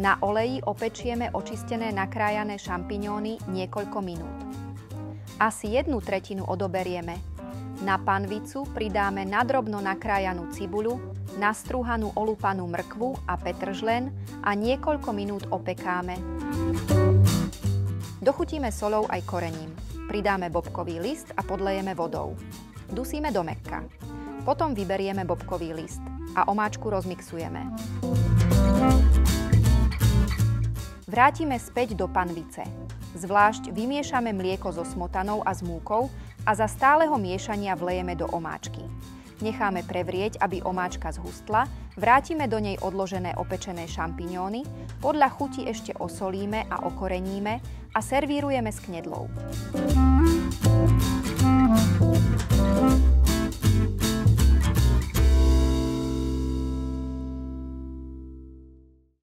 Na oleji opečieme očistené nakrájané šampiňóny niekoľko minút. Asi 1/3 odoberieme. Na panvicu pridáme nadrobno nakrájanú cibuľu, nastrúhanú olúpanú mrkvu a petržlen a niekoľko minút opekáme. Dochutíme soľou aj korením. Pridáme bobkový list a podlejeme vodou. Dusíme do mäkka. Potom vyberieme bobkový list a omáčku rozmixujeme. Vrátime späť do panvice. Zvlášť vymiešame mlieko so smotanou a s múkou a za stáleho miešania vlejeme do omáčky. Necháme prevrieť, aby omáčka zhustla, vrátime do nej odložené opečené šampiňóny, podľa chuti ešte osolíme a okoreníme a servírujeme s knedlou.